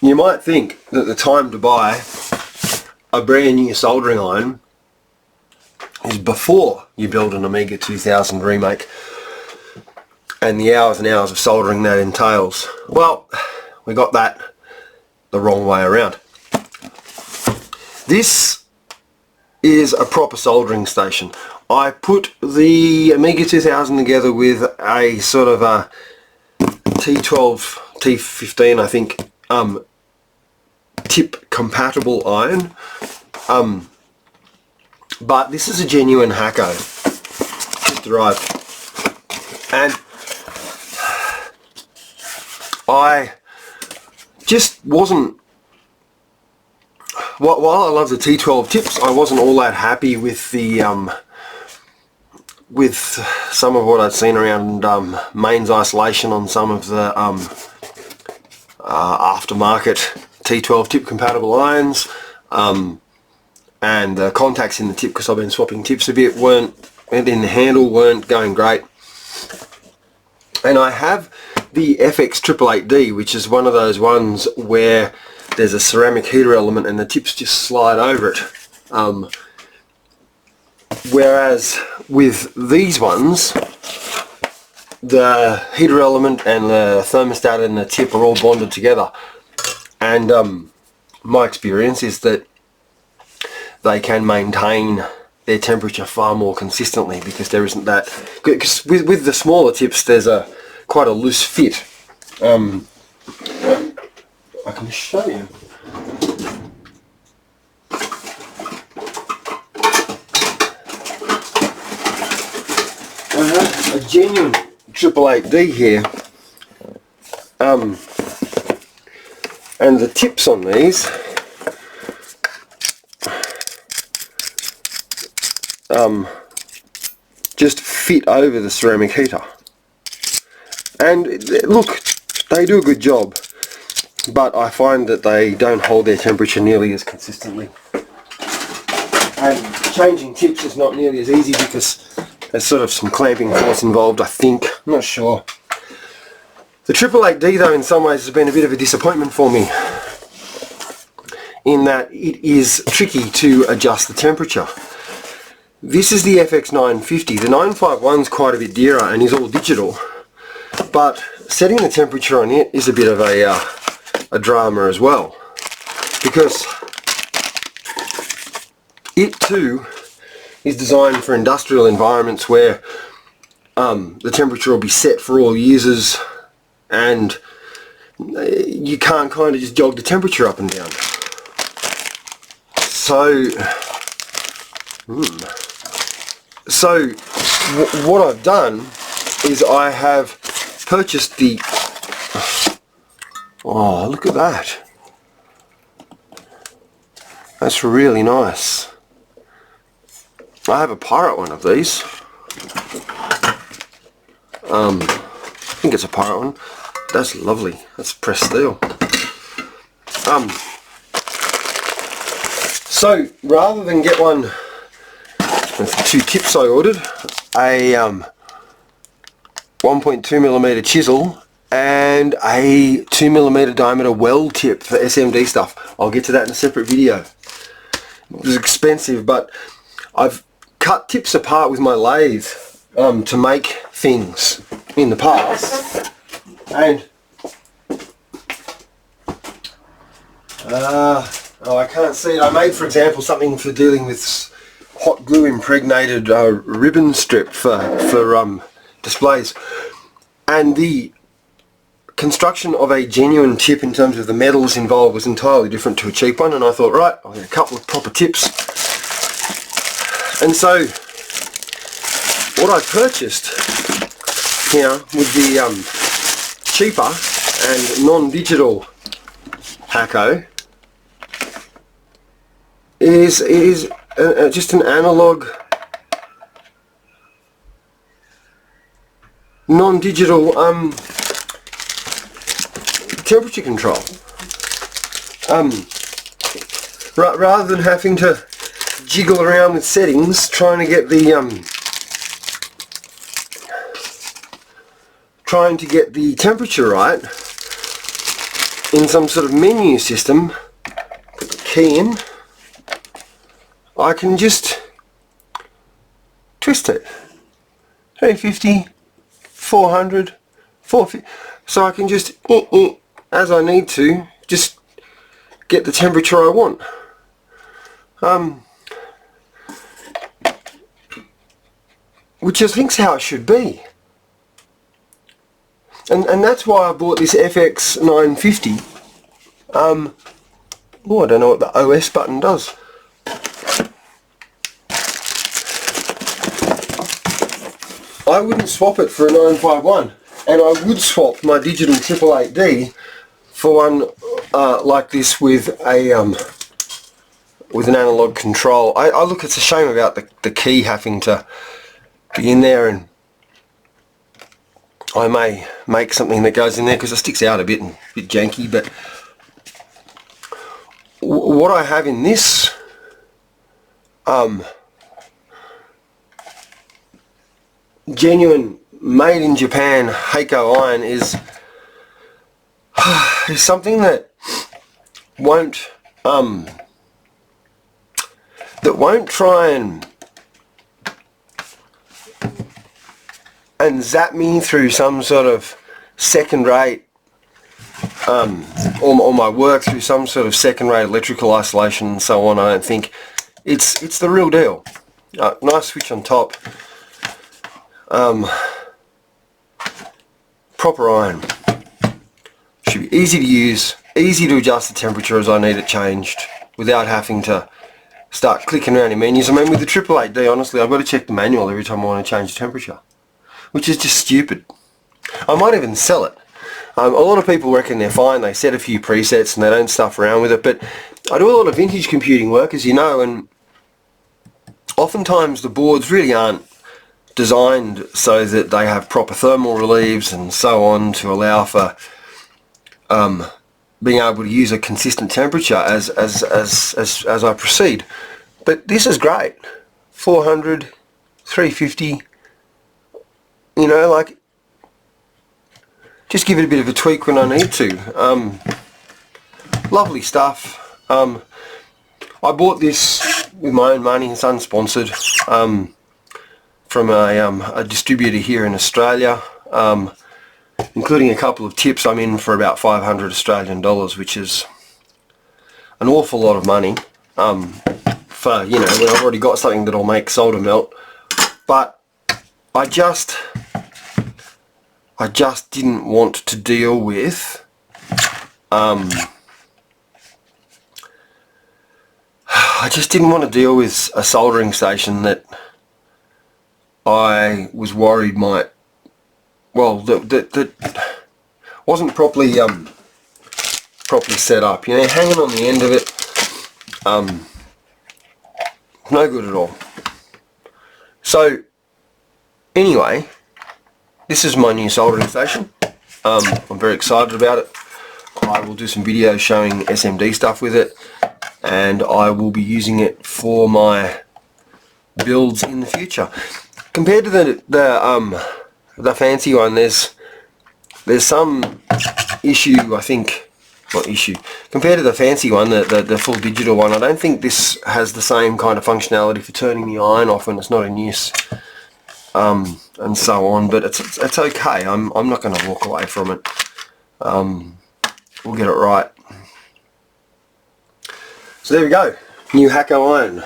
You might think that the time to buy a brand new soldering iron is before you build an Amiga 2000 remake and the hours and hours of soldering that entails. Well, we got that the wrong way around. This is a proper soldering station. I put the Amiga 2000 together with a sort of a T-12, T-15 I think, tip compatible iron. But this is a genuine Hakko, just arrived, and I just wasn't, while I love the T-12 tips, I wasn't all that happy with the with some of what I'd seen around mains isolation on some of the aftermarket T-12 tip compatible irons, and the contacts in the tip, because I've been swapping tips a bit, weren't in the handle, weren't going great. And I have the FX-950, which is one of those ones where there's a ceramic heater element and the tips just slide over it. Whereas with these ones, the heater element and the thermostat and the tip are all bonded together. And my experience is that they can maintain their temperature far more consistently, because there isn't that, because with the smaller tips there's quite a loose fit. I can show you. I have a genuine 888D here, and the tips on these just fit over the ceramic heater, and look, they do a good job, but I find that they don't hold their temperature nearly as consistently, and changing tips is not nearly as easy because there's sort of some clamping force involved, I think. I'm not sure. The 888D though in some ways has been a bit of a disappointment for me, in that it is tricky to adjust the temperature. This is the FX-950. The 951's quite a bit dearer and is all digital, but setting the temperature on it is a bit of a drama as well, because it too is designed for industrial environments where the temperature will be set for all users, and you can't kind of just jog the temperature up and down. So what I've done is I have purchased the, oh look at that, that's really nice. I have a pirate one of these. I think it's a pirate one. That's lovely. That's pressed steel. So rather than get one with the two tips I ordered, a 1.2mm chisel and a 2mm diameter weld tip for SMD stuff. I'll get to that in a separate video. It was expensive, but I've cut tips apart with my lathe to make things in the past, and oh, I can't see it. I made, for example, something for dealing with hot glue impregnated ribbon strip for displays, and the construction of a genuine tip in terms of the metals involved was entirely different to a cheap one, and I thought, right, I'll get a couple of proper tips. And so what I purchased here with the cheaper and non-digital Hakko is just an analog, non-digital temperature control. Rather than having to jiggle around with settings trying to get the temperature right, in some sort of menu system, put the key in, I can just twist it. 350, 400, 450. So I can just, as I need to, just get the temperature I want. Which I think's how it should be. And that's why I bought this FX-950. Oh, I don't know what the OS button does. I wouldn't swap it for a 951, and I would swap my digital 888D for one like this with an analog control. I look, it's a shame about the key having to be in there, and I may make something that goes in there because it sticks out a bit and a bit janky. But what I have in this genuine made in Japan Hakko iron is something that won't try and zap me through some sort of second rate or my work through some sort of second rate electrical isolation and so on. I don't think it's the real deal. Nice switch on top. Proper iron. Should be easy to use, easy to adjust the temperature as I need it changed without having to start clicking around in menus. I mean, with the 888D, honestly, I've got to check the manual every time I want to change the temperature, which is just stupid. I might even sell it. A lot of people reckon they're fine, they set a few presets and they don't stuff around with it, but I do a lot of vintage computing work, as you know, and oftentimes the boards really aren't designed so that they have proper thermal relieves and so on to allow for being able to use a consistent temperature as I proceed. But this is great. 400, 350, you know, like, just give it a bit of a tweak when I need to. Lovely stuff. I bought this with my own money, it's unsponsored, from a distributor here in Australia, including a couple of tips. I'm in for about 500 Australian dollars, which is an awful lot of money for, you know, when I've already got something that'll make solder melt. But I just didn't want to deal with I just didn't want to deal with a soldering station that I was worried might, well, that wasn't properly set up, you know, hanging on the end of it, no good at all. So anyway, this is my new soldering station. I'm very excited about it. I will do some videos showing SMD stuff with it, and I will be using it for my builds in the future. Compared to the fancy one, there's some issue, I think. Not issue. Compared to the fancy one, the full digital one, I don't think this has the same kind of functionality for turning the iron off when it's not in use, and so on. But it's okay. I'm not going to walk away from it. We'll get it right. So there we go. New Hakko iron.